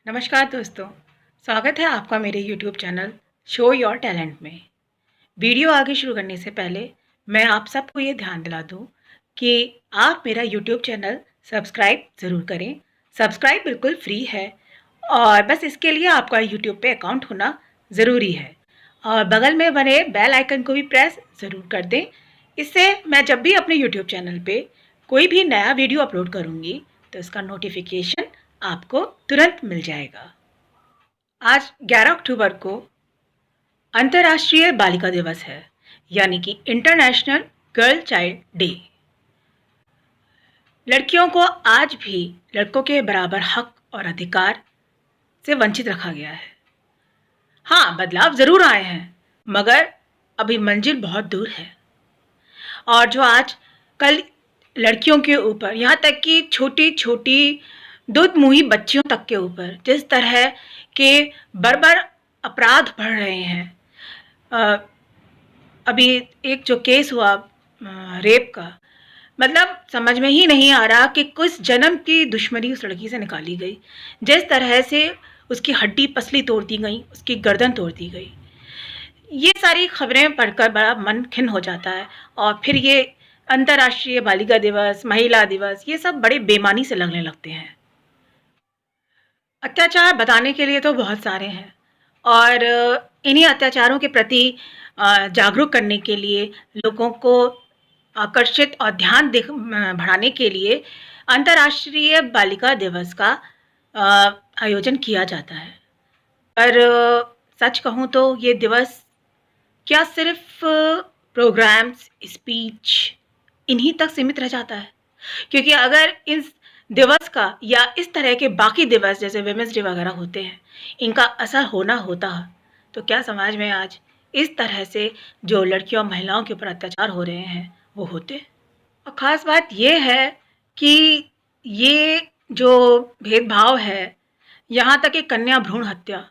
नमस्कार दोस्तों, स्वागत है आपका मेरे YouTube channel show your talent में। वीडियो आगे शुरू करने से पहले मैं आप सबको ये ध्यान दिला दूँ कि आप मेरा YouTube चैनल सब्सक्राइब ज़रूर करें। सब्सक्राइब बिल्कुल फ्री है और बस इसके लिए आपका YouTube पे अकाउंट होना ज़रूरी है और बगल में बने बेल आइकन को भी प्रेस ज़रूर कर दें। इससे मैं जब भी अपने YouTube चैनल पे कोई भी नया वीडियो अपलोड करूँगी तो इसका नोटिफिकेशन आपको तुरंत मिल जाएगा। आज 11 अक्टूबर को अंतर्राष्ट्रीय बालिका दिवस है, यानी कि इंटरनेशनल गर्ल चाइल्ड डे। लड़कियों को आज भी लड़कों के बराबर हक और अधिकार से वंचित रखा गया है। हाँ, बदलाव ज़रूर आए हैं, मगर अभी मंजिल बहुत दूर है। और जो आज कल लड़कियों के ऊपर, यहाँ तक कि छोटी छोटी दूध-मुही बच्चियों तक के ऊपर जिस तरह के बर्बर अपराध बढ़ रहे हैं। अभी एक जो केस हुआ रेप का, मतलब समझ में ही नहीं आ रहा कि किस जन्म की दुश्मनी उस लड़की से निकाली गई। जिस तरह से उसकी हड्डी पसली तोड़ दी गई, उसकी गर्दन तोड़ दी गई। ये सारी खबरें पढ़कर बड़ा मन खिन्न हो जाता है और फिर ये अंतर्राष्ट्रीय बालिका दिवस, महिला दिवस, ये सब बड़े बेईमानी से लगने लगते हैं। अत्याचार बताने के लिए तो बहुत सारे हैं और इन्हीं अत्याचारों के प्रति जागरूक करने के लिए, लोगों को आकर्षित और ध्यान बढ़ाने के लिए अंतर्राष्ट्रीय बालिका दिवस का आयोजन किया जाता है। पर सच कहूँ तो ये दिवस क्या सिर्फ प्रोग्राम्स, स्पीच इन्हीं तक सीमित रह जाता है? क्योंकि अगर इस दिवस का या इस तरह के बाकी दिवस जैसे विमेंस डे वगैरह होते हैं, इनका असर होना होता तो क्या समाज में आज इस तरह से जो लड़कियों और महिलाओं के ऊपर अत्याचार हो रहे हैं वो होते। और ख़ास बात ये है कि ये जो भेदभाव है, यहाँ तक कि कन्या भ्रूण हत्या,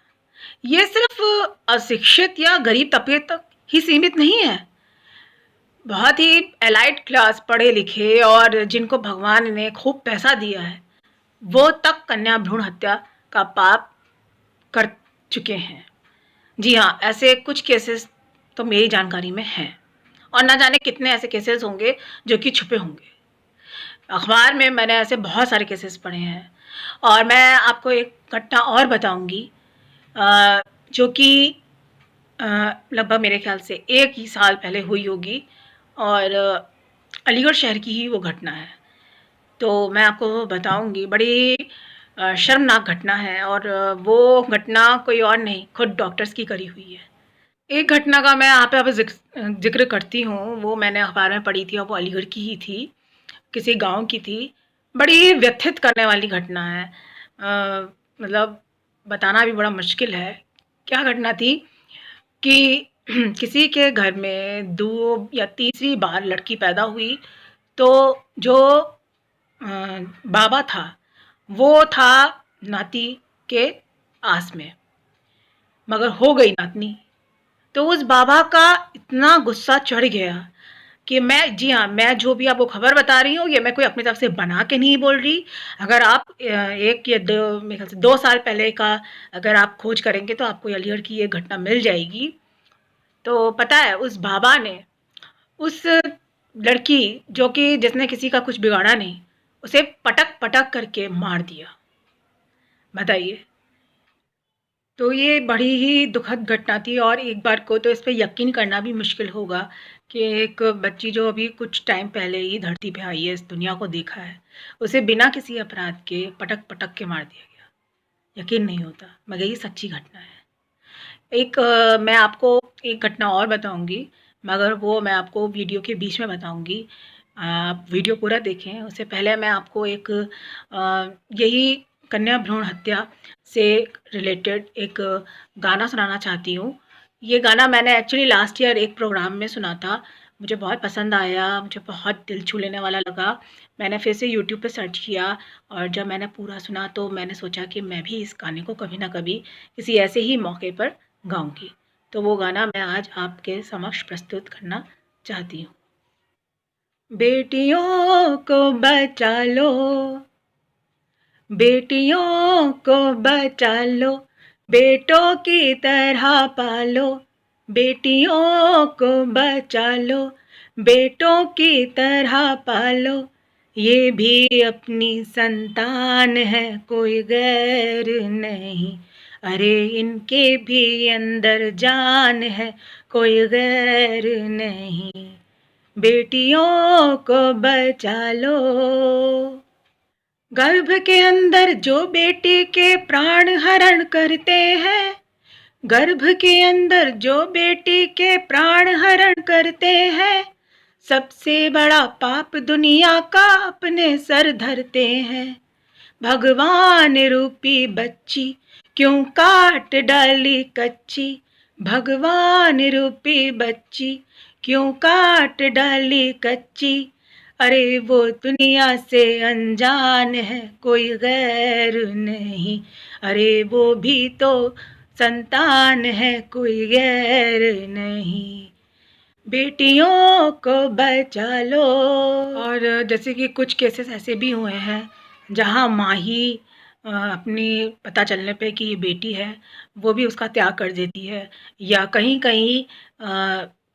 ये सिर्फ अशिक्षित या गरीब तबके तक ही सीमित नहीं है। बहुत ही एलाइट क्लास, पढ़े लिखे और जिनको भगवान ने खूब पैसा दिया है, वो तक कन्या भ्रूण हत्या का पाप कर चुके हैं। जी हाँ, ऐसे कुछ केसेस तो मेरी जानकारी में हैं और ना जाने कितने ऐसे केसेस होंगे जो कि छुपे होंगे। अखबार में मैंने ऐसे बहुत सारे केसेस पढ़े हैं और मैं आपको एक घटना और बताऊंगी जो कि लगभग मेरे ख्याल से 1 ही साल पहले हुई होगी और अलीगढ़ शहर की ही वो घटना है। तो मैं आपको बताऊंगी, बड़ी शर्मनाक घटना है और वो घटना कोई और नहीं, खुद डॉक्टर्स की करी हुई है। एक घटना का मैं यहाँ पे ज़िक्र करती हूँ, वो मैंने अखबार में पढ़ी थी और वो अलीगढ़ की ही थी, किसी गाँव की थी। बड़ी व्यथित करने वाली घटना है। मतलब बताना भी बड़ा मुश्किल है। क्या घटना थी कि किसी के घर में 2 या तीसरी बार लड़की पैदा हुई, तो जो बाबा था, वो था नाती के आस में, मगर हो गई नातनी। तो उस बाबा का इतना गुस्सा चढ़ गया कि जी हाँ, मैं जो भी आपको खबर बता रही हूँ, ये मैं कोई अपनी तरफ से बना के नहीं बोल रही। अगर आप 1 या 2, मेरे ख्याल से 2 साल पहले का अगर आप खोज करेंगे तो आपको अलीगढ़ की ये घटना मिल जाएगी। तो पता है, उस बाबा ने उस लड़की जो कि जिसने किसी का कुछ बिगाड़ा नहीं, उसे पटक-पटक करके मार दिया। बताइए। तो ये बड़ी ही दुखद घटना थी और एक बार को तो इस पे यकीन करना भी मुश्किल होगा कि एक बच्ची जो अभी कुछ टाइम पहले ही धरती पे आई है, इस दुनिया को देखा है, उसे बिना किसी अपराध के पटक-पटक के मार दिया गया। यकीन नहीं होता, मगर ये सच्ची घटना है। एक मैं आपको एक घटना और बताऊँगी, मगर वो मैं आपको वीडियो के बीच में बताऊँगी। आप वीडियो पूरा देखें, उससे पहले मैं आपको एक यही कन्या भ्रूण हत्या से रिलेटेड एक गाना सुनाना चाहती हूँ। ये गाना मैंने एक्चुअली लास्ट ईयर एक प्रोग्राम में सुना था। मुझे बहुत पसंद आया, मुझे बहुत दिल छू लेने वाला लगा। मैंने फिर से यूट्यूब पे सर्च किया और जब मैंने पूरा सुना तो मैंने सोचा कि मैं भी इस गाने को कभी ना कभी किसी ऐसे ही मौके पर गाऊँगी। तो वो गाना मैं आज आपके समक्ष प्रस्तुत करना चाहती हूँ। बेटियों को बचा लो, बेटियों को बचा लो, बेटों की तरह पालो, बेटियों को बचा लो, बेटों की तरह पालो, ये भी अपनी संतान है, कोई गैर नहीं, अरे इनके भी अंदर जान है, कोई गैर नहीं, बेटियों को बचा लो। गर्भ के अंदर जो बेटी के प्राण हरण करते हैं, गर्भ के अंदर जो बेटी के प्राण हरण करते हैं, सबसे बड़ा पाप दुनिया का अपने सर धरते हैं। भगवान रूपी बच्ची क्यों काट डाली कच्ची, भगवान रूपी बच्ची क्यों काट डाली कच्ची, अरे वो दुनिया से अनजान है, कोई गैर नहीं, अरे वो भी तो संतान है, कोई गैर नहीं, बेटियों को बचा लो। और जैसे कि कुछ केसेस ऐसे भी हुए हैं जहां माँ ही अपनी पता चलने पे कि ये बेटी है वो भी उसका त्याग कर देती है, या कहीं कहीं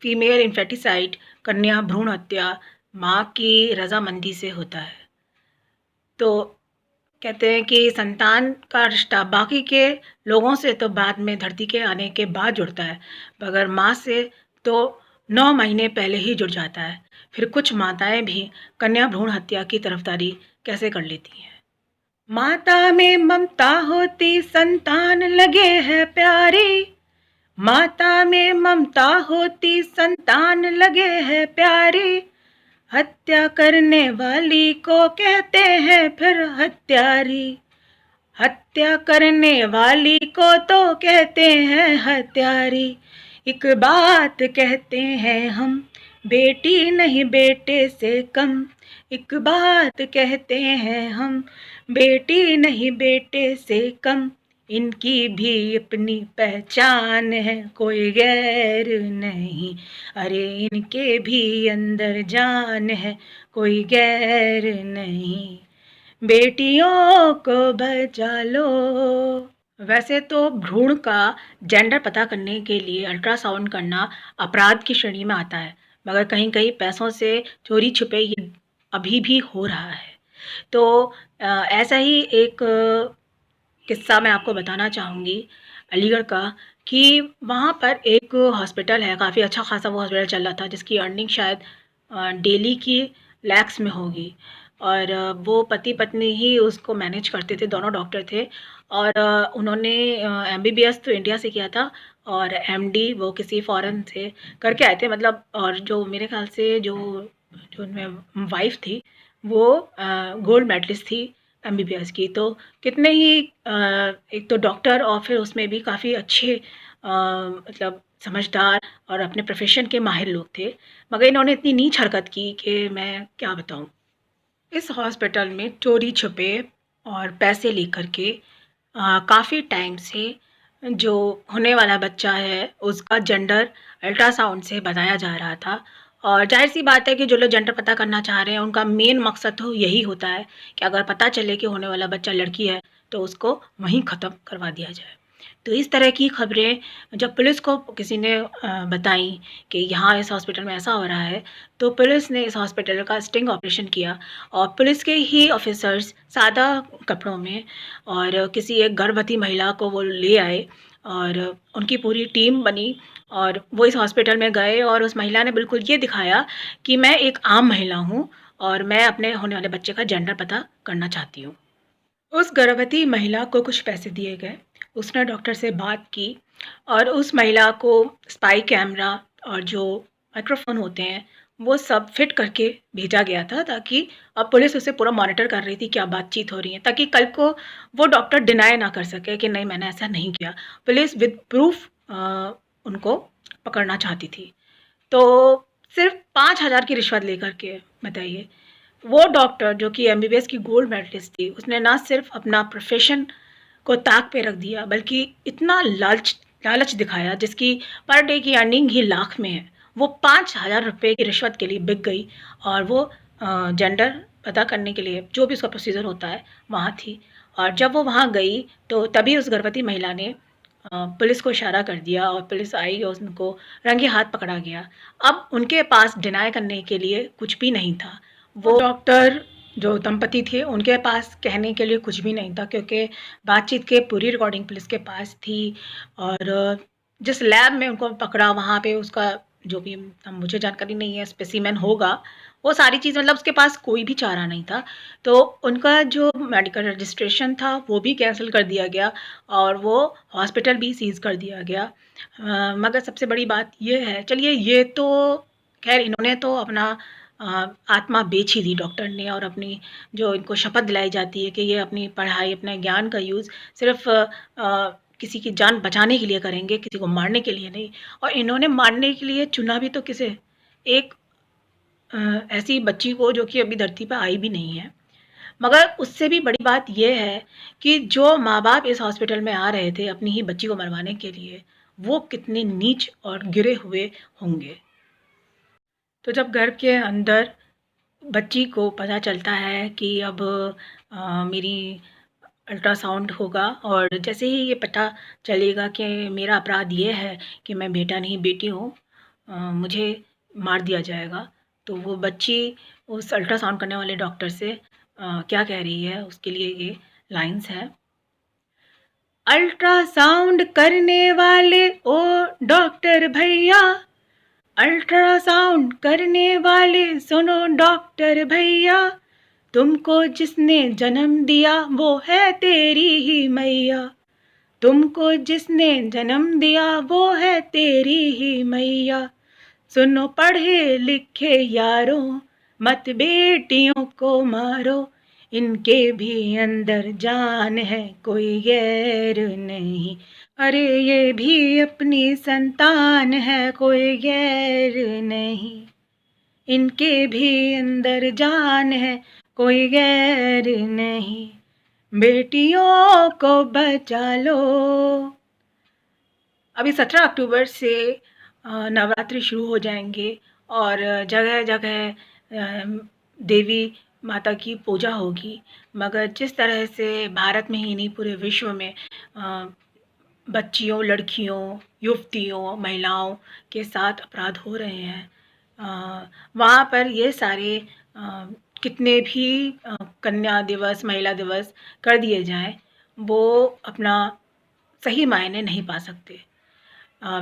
फीमेल इन्फेटिसाइड, कन्या भ्रूण हत्या माँ की रजामंदी से होता है। तो कहते हैं कि संतान का रिश्ता बाकी के लोगों से तो बाद में धरती के आने के बाद जुड़ता है, मगर माँ से तो 9 महीने पहले ही जुड़ जाता है। फिर कुछ माताएं भी कन्या भ्रूण हत्या की तरफदारी कैसे कर लेती हैं। माता में ममता होती संतान लगे है प्यारी, माता में ममता होती संतान लगे है प्यारी, हत्या करने वाली को कहते हैं फिर हत्यारी, हत्या करने वाली को तो कहते हैं हत्यारी। एक बात कहते हैं हम, बेटी नहीं बेटे से कम, एक बात कहते हैं हम, बेटी नहीं बेटे से कम, इनकी भी अपनी पहचान है, कोई गैर नहीं, अरे इनके भी अंदर जान है, कोई गैर नहीं, बेटियों को बचा लो। वैसे तो भ्रूण का जेंडर पता करने के लिए अल्ट्रासाउंड करना अपराध की श्रेणी में आता है, मगर कहीं कहीं पैसों से चोरी छुपे ये अभी भी हो रहा है। तो ऐसा ही एक किस्सा मैं आपको बताना चाहूँगी अलीगढ़ का, कि वहाँ पर एक हॉस्पिटल है, काफ़ी अच्छा खासा वो हॉस्पिटल चल रहा था, जिसकी अर्निंग शायद डेली की लैक्स में होगी, और वो पति पत्नी ही उसको मैनेज करते थे, दोनों डॉक्टर थे, और उन्होंने MBBS तो इंडिया से किया था और MD वो किसी फॉरेन से करके आए थे, मतलब, और जो मेरे ख्याल से जो जो उनमें वाइफ थी वो गोल्ड मेडलिस्ट थी MBBS की। तो कितने ही एक तो डॉक्टर और फिर उसमें भी काफ़ी अच्छे मतलब समझदार और अपने प्रोफेशन के माहिर लोग थे, मगर इन्होंने इतनी नीच हरकत की कि मैं क्या बताऊं। इस हॉस्पिटल में चोरी छुपे और पैसे लेकर के काफ़ी टाइम से जो होने वाला बच्चा है उसका जेंडर अल्ट्रासाउंड से बताया जा रहा था, और जाहिर सी बात है कि जो लोग जेंडर पता करना चाह रहे हैं उनका मेन मकसद तो यही होता है कि अगर पता चले कि होने वाला बच्चा लड़की है तो उसको वहीं ख़त्म करवा दिया जाए। तो इस तरह की खबरें जब पुलिस को किसी ने बताई कि यहाँ इस हॉस्पिटल में ऐसा हो रहा है, तो पुलिस ने इस हॉस्पिटल का स्टिंग ऑपरेशन किया, और पुलिस के ही ऑफिसर्स सादा कपड़ों में और किसी एक गर्भवती महिला को वो ले आए, और उनकी पूरी टीम बनी, और वो इस हॉस्पिटल में गए, और उस महिला ने बिल्कुल ये दिखाया कि मैं एक आम महिला हूँ और मैं अपने होने वाले बच्चे का जेंडर पता करना चाहती हूँ। उस गर्भवती महिला को कुछ पैसे दिए गए, उसने डॉक्टर से बात की, और उस महिला को स्पाई कैमरा और जो माइक्रोफोन होते हैं वो सब फिट करके भेजा गया था, ताकि अब पुलिस उसे पूरा मॉनिटर कर रही थी क्या बातचीत हो रही है, ताकि कल को वो डॉक्टर डिनाई ना कर सके कि नहीं मैंने ऐसा नहीं किया। पुलिस विद प्रूफ उनको पकड़ना चाहती थी। तो सिर्फ 5,000 की रिश्वत लेकर के, बताइए, वो डॉक्टर जो कि MBBS की गोल्ड मेडलिस्ट थी, उसने ना सिर्फ अपना प्रोफेशन को ताक पे रख दिया, बल्कि इतना लालच दिखाया जिसकी पर डे की अर्निंग ही लाख में है। वो 5,000 रुपये की रिश्वत के लिए बिक गई, और वो जेंडर पता करने के लिए जो भी उसका प्रोसीजर होता है वहाँ थी, और जब वो वहाँ गई तो तभी उस गर्भवती महिला ने पुलिस को इशारा कर दिया और पुलिस आई और उनको रंगे हाथ पकड़ा गया। अब उनके पास डिनाई करने के लिए कुछ भी नहीं था। वो डॉक्टर जो दंपति थे उनके पास कहने के लिए कुछ भी नहीं था, क्योंकि बातचीत के पूरी रिकॉर्डिंग पुलिस के पास थी। और जिस लैब में उनको पकड़ा वहाँ पे उसका जो भी मुझे जानकारी नहीं है स्पेसिमेन होगा, वो सारी चीज़ मतलब उसके पास कोई भी चारा नहीं था। तो उनका जो मेडिकल रजिस्ट्रेशन था वो भी कैंसिल कर दिया गया और वो हॉस्पिटल भी सीज़ कर दिया गया। मगर सबसे बड़ी बात ये है, चलिए ये तो खैर इन्होंने तो अपना आत्मा बेच ही दी डॉक्टर ने, और अपनी जो इनको शपथ दिलाई जाती है कि ये अपनी पढ़ाई अपने ज्ञान का यूज़ सिर्फ किसी की जान बचाने के लिए करेंगे, किसी को मारने के लिए नहीं। और इन्होंने मारने के लिए चुना भी तो किसे, एक ऐसी बच्ची को जो कि अभी धरती पर आई भी नहीं है। मगर उससे भी बड़ी बात यह है कि जो माँ बाप इस हॉस्पिटल में आ रहे थे अपनी ही बच्ची को मरवाने के लिए, वो कितने नीच और गिरे हुए होंगे। तो जब घर के अंदर बच्ची को पता चलता है कि अब मेरी अल्ट्रासाउंड होगा, और जैसे ही ये पता चलेगा कि मेरा अपराध ये है कि मैं बेटा नहीं बेटी हूँ, मुझे मार दिया जाएगा, तो वो बच्ची उस अल्ट्रासाउंड करने वाले डॉक्टर से क्या कह रही है, उसके लिए ये लाइंस है। अल्ट्रासाउंड करने वाले ओ डॉक्टर भैया, अल्ट्रासाउंड करने वाले सुनो डॉक्टर भैया, तुमको जिसने जन्म दिया वो है तेरी ही मैया, तुमको जिसने जन्म दिया वो है तेरी ही मैया। सुनो पढ़े लिखे यारों, मत बेटियों को मारो, इनके भी अंदर जान है कोई गैर नहीं, अरे ये भी अपनी संतान है कोई गैर नहीं, इनके भी अंदर जान है कोई गैर नहीं, बेटियों को बचा लो। अभी 17 अक्टूबर से नवरात्रि शुरू हो जाएंगे और जगह जगह देवी माता की पूजा होगी। मगर जिस तरह से भारत में ही नहीं पूरे विश्व में बच्चियों, लड़कियों, युवतियों, महिलाओं के साथ अपराध हो रहे हैं, वहाँ पर ये सारे कितने भी कन्या दिवस, महिला दिवस कर दिए जाएं, वो अपना सही मायने नहीं पा सकते।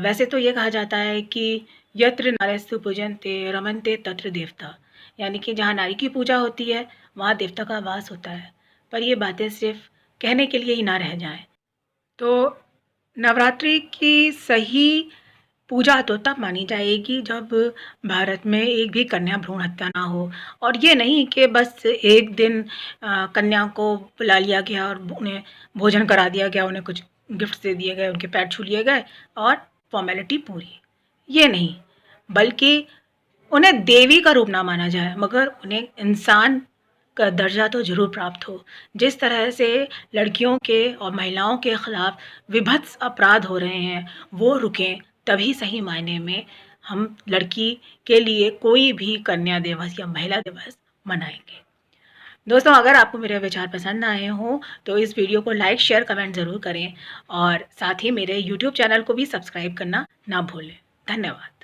वैसे तो ये कहा जाता है कि यत्र नार्यस्तु पूजन्ते रमन्ते तत्र देवता, यानी कि जहाँ नारी की पूजा होती है वहाँ देवता का वास होता है। पर ये बातें सिर्फ कहने के लिए ही ना रह जाएं। तो नवरात्रि की सही पूजा तो तब मानी जाएगी जब भारत में एक भी कन्या भ्रूण हत्या ना हो, और ये नहीं कि बस एक दिन कन्या को बुला लिया गया और उन्हें भोजन करा दिया गया, उन्हें कुछ गिफ्ट्स दे दिए गए, उनके पैर छू लिए गए और फॉर्मेलिटी पूरी। ये नहीं, बल्कि उन्हें देवी का रूप ना माना जाए, मगर उन्हें इंसान का दर्जा तो ज़रूर प्राप्त हो। जिस तरह से लड़कियों के और महिलाओं के ख़िलाफ़ विभत्स अपराध हो रहे हैं वो रुकें, तभी सही मायने में हम लड़की के लिए कोई भी कन्या दिवस या महिला दिवस मनाएंगे। दोस्तों, अगर आपको मेरे विचार पसंद आए हों तो इस वीडियो को लाइक, शेयर, कमेंट ज़रूर करें और साथ ही मेरे YouTube चैनल को भी सब्सक्राइब करना ना भूलें। धन्यवाद।